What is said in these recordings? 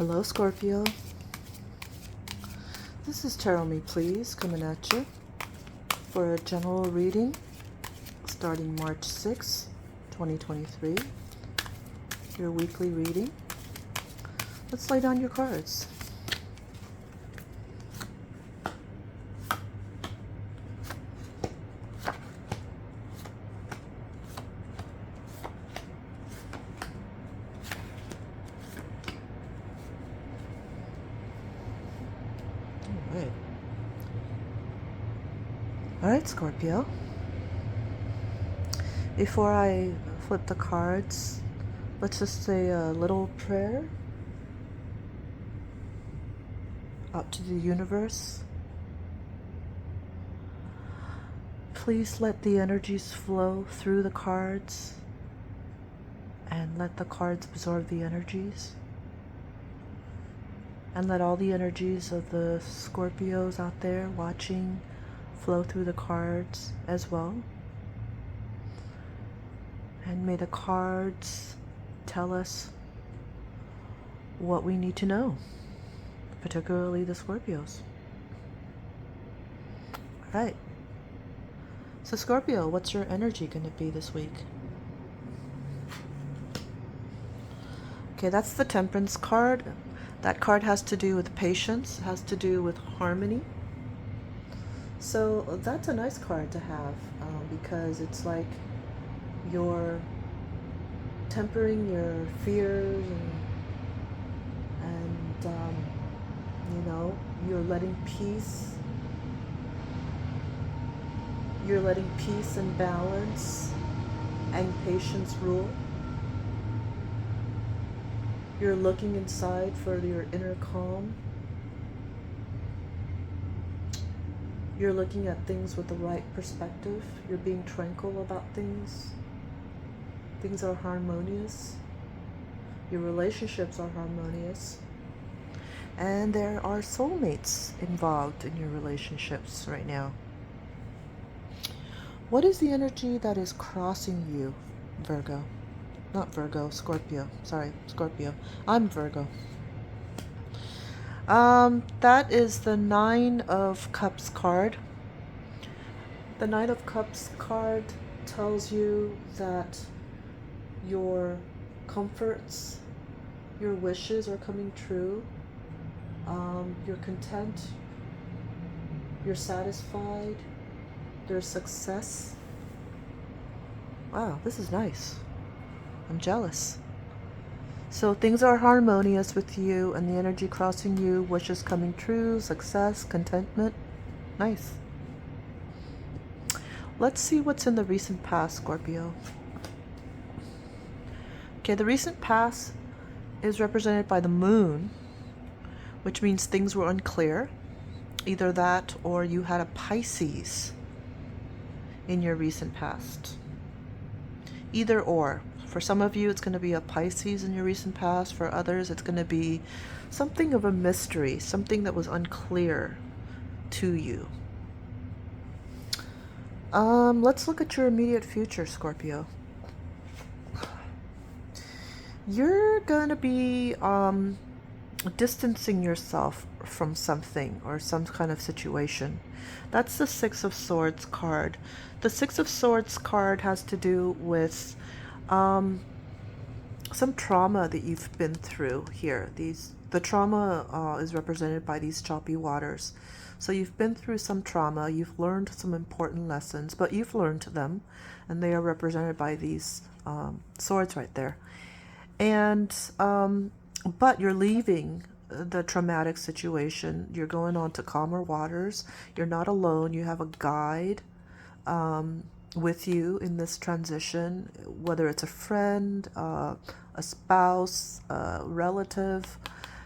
Hello, Scorpio. This is Tarot Me Please coming at you for a general reading starting March 6th, 2023. Your weekly reading. Let's lay down your cards. All right, Scorpio. Before I flip the cards, let's just say a little prayer out to the universe. Please let the energies flow through the cards and let the cards absorb the energies. And let all the energies of the Scorpios out there watching flow through the cards as well. And may the cards tell us what we need to know, particularly the Scorpios. All right. So Scorpio, what's your energy going to be this week? Okay, that's the Temperance card. That card has to do with patience, has to do with harmony. So that's a nice card to have because it's like you're tempering your fears and you know, you're letting peace and balance and patience rule. You're looking inside for your inner calm. You're looking at things with the right perspective. You're being tranquil about things. Things are harmonious. Your relationships are harmonious. And there are soulmates involved in your relationships right now. What is the energy that is crossing you, Virgo? Not Virgo, Scorpio. Sorry, Scorpio. I'm Virgo. That is the Nine of Cups card. The Nine of Cups card tells you that your comforts, your wishes are coming true. You're content. You're satisfied. There's success. Wow, this is nice. I'm jealous. So things are harmonious with you and the energy crossing you, wishes coming true, success, contentment. Nice. Let's see what's in the recent past, Scorpio. Okay, the recent past is represented by the moon, which means things were unclear. Either that or you had a Pisces in your recent past. Either or. For some of you, it's going to be a Pisces in your recent past. For others, it's going to be something of a mystery, something that was unclear to you. Let's look at your immediate future, Scorpio. You're going to be distancing yourself from something or some kind of situation. That's the Six of Swords card. The Six of Swords card has to do with some trauma that you've been through here. The trauma is represented by these choppy waters. So you've been through some trauma, you've learned some important lessons, but you've learned them, and they are represented by these swords right there. And but you're leaving the traumatic situation. You're going on to calmer waters. You're not alone. You have a guide with you in this transition, whether it's a friend, a spouse, a relative.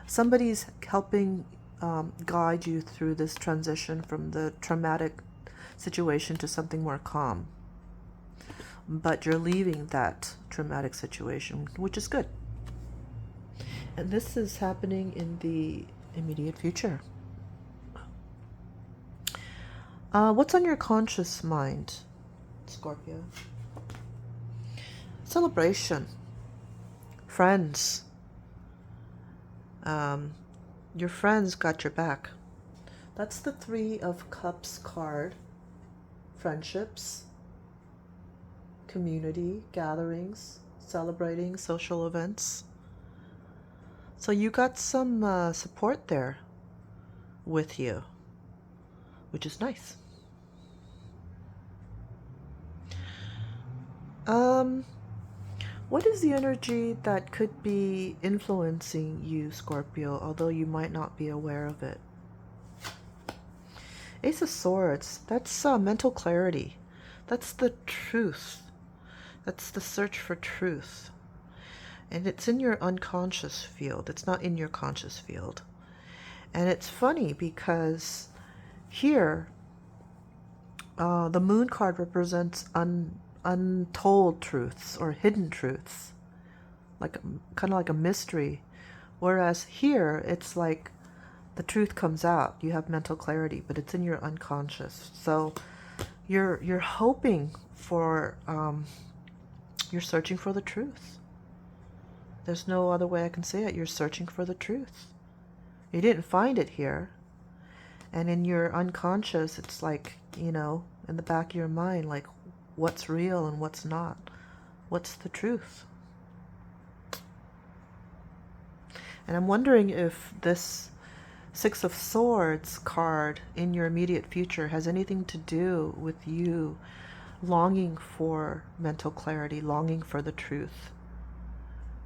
Somebody's helping guide you through this transition from the traumatic situation to something more calm. But you're leaving that traumatic situation, which is good. And this is happening in the immediate future. What's on your conscious mind, Scorpio? Celebration, friends, Um, your friends got your back. That's the Three of Cups card. Friendships, community, gatherings, celebrating, social events. So you got some support there with you, which is nice. Um, what is the energy that could be influencing you, Scorpio, although you might not be aware of it? Ace of Swords, that's mental clarity. That's the truth. That's the search for truth. And it's in your unconscious field. It's not in your conscious field. And it's funny because here, the moon card represents untold truths or hidden truths, like kind of like a mystery. Whereas here, it's like the truth comes out. You have mental clarity, but it's in your unconscious. So you're hoping for, you're searching for the truth. There's no other way I can say it. You're searching for the truth. You didn't find it here. And in your unconscious, it's like, in the back of your mind, like what's real and what's not. What's the truth? And I'm wondering if this Six of Swords card in your immediate future has anything to do with you longing for mental clarity, longing for the truth.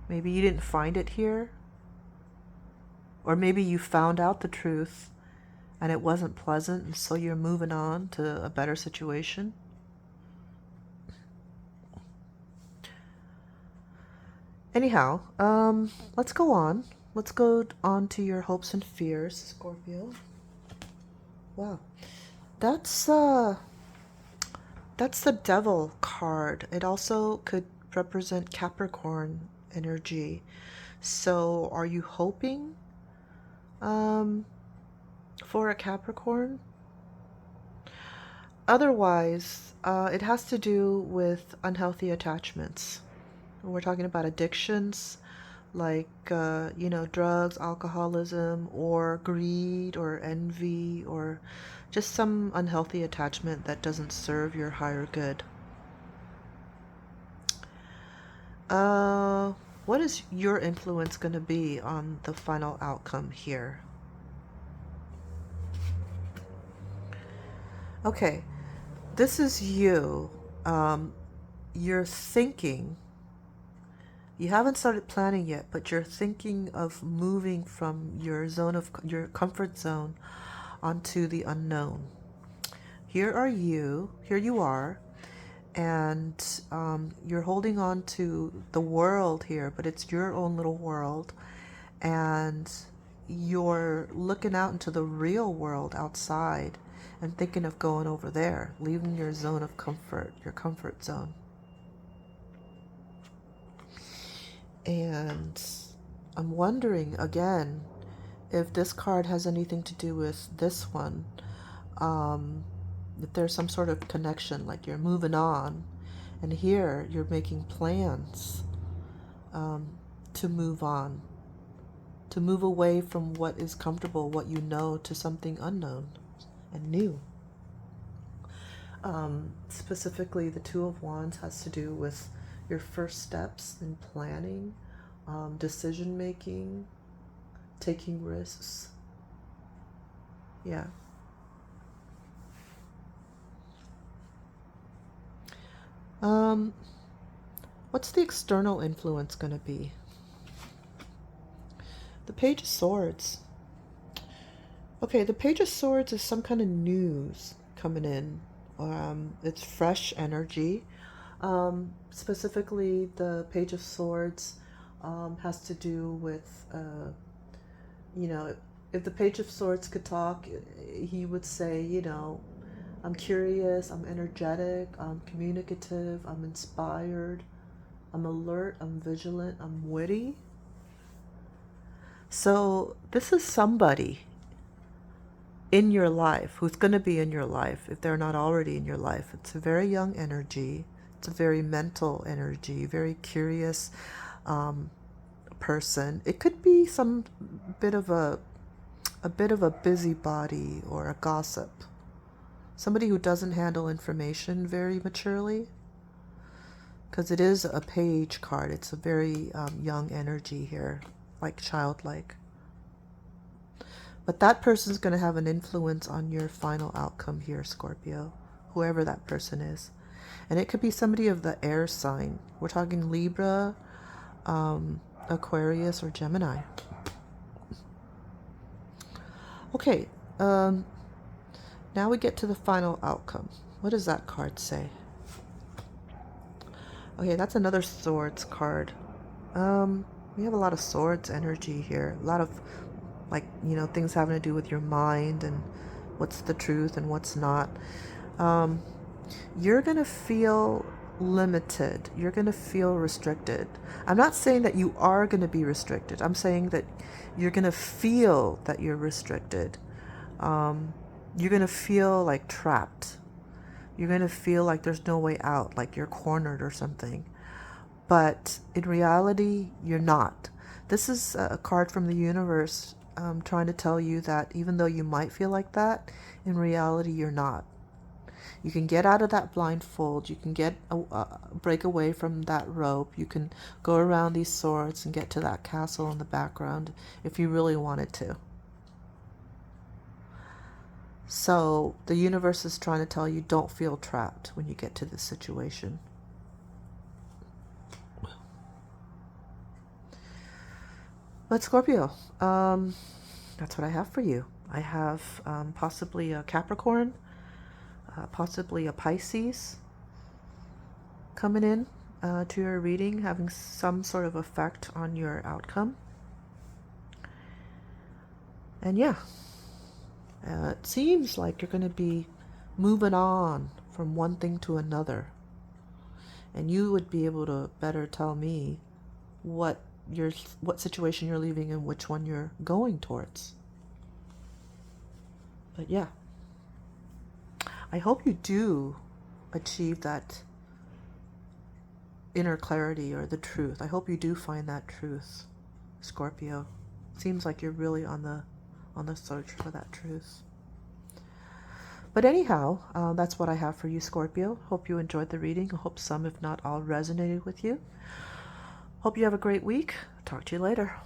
Maybe you didn't find it here, or maybe you found out the truth and it wasn't pleasant, and so you're moving on to a better situation. Anyhow, let's go on. Let's go on to your hopes and fears, Scorpio. Wow. That's the Devil card. It also could represent Capricorn energy. So are you hoping for a Capricorn? Otherwise, it has to do with unhealthy attachments. We're talking about addictions like, drugs, alcoholism, or greed, or envy, or just some unhealthy attachment that doesn't serve your higher good. What is your influence going to be on the final outcome here? Okay, this is you. You're thinking. You haven't started planning yet, but you're thinking of moving from your comfort zone onto the unknown. Here you are, and you're holding on to the world here, but it's your own little world, and you're looking out into the real world outside and thinking of going over there, leaving your zone of comfort, your comfort zone. And I'm wondering again if this card has anything to do with this one. If there's some sort of connection, like you're moving on, and here you're making plans to move on, to move away from what is comfortable, what you know, to something unknown and new. Specifically, the Two of Wands has to do with your first steps in planning, decision making, taking risks. Yeah. What's the external influence going to be? The Page of Swords. Okay, the Page of Swords is some kind of news coming in. It's fresh energy. Specifically, the Page of Swords has to do with, if the Page of Swords could talk, he would say, I'm curious, I'm energetic, I'm communicative, I'm inspired, I'm alert, I'm vigilant, I'm witty. So this is somebody in your life who's going to be in your life if they're not already in your life. It's a very young energy. It's a very mental energy, very curious, person. It could be some bit of a busybody or a gossip. Somebody who doesn't handle information very maturely, because it is a page card. It's a very young energy here, like childlike. But that person's going to have an influence on your final outcome here, Scorpio, whoever that person is. And it could be somebody of the air sign. We're talking Libra, Aquarius, or Gemini. Okay, now we get to the final outcome. What does that card say? Okay, that's another swords card. We have a lot of swords energy here. A lot of, like, things having to do with your mind and what's the truth and what's not. You're going to feel limited. You're going to feel restricted. I'm not saying that you are going to be restricted. I'm saying that you're going to feel that you're restricted. You're going to feel like trapped. You're going to feel like there's no way out, like you're cornered or something. But in reality, you're not. This is a card from the universe trying to tell you that even though you might feel like that, in reality, you're not. You can get out of that blindfold. You can break away from that rope. You can go around these swords and get to that castle in the background if you really wanted to. So the universe is trying to tell you, don't feel trapped when you get to this situation. But Scorpio, that's what I have for you. I have possibly a Capricorn, possibly a Pisces coming in to your reading, having some sort of effect on your outcome. And yeah, it seems like you're going to be moving on from one thing to another. And you would be able to better tell me what situation you're leaving and which one you're going towards. But yeah, I hope you do achieve that inner clarity or the truth. I hope you do find that truth, Scorpio. Seems like you're really on the search for that truth. But anyhow, that's what I have for you, Scorpio. Hope you enjoyed the reading. I hope some, if not all, resonated with you. Hope you have a great week. Talk to you later.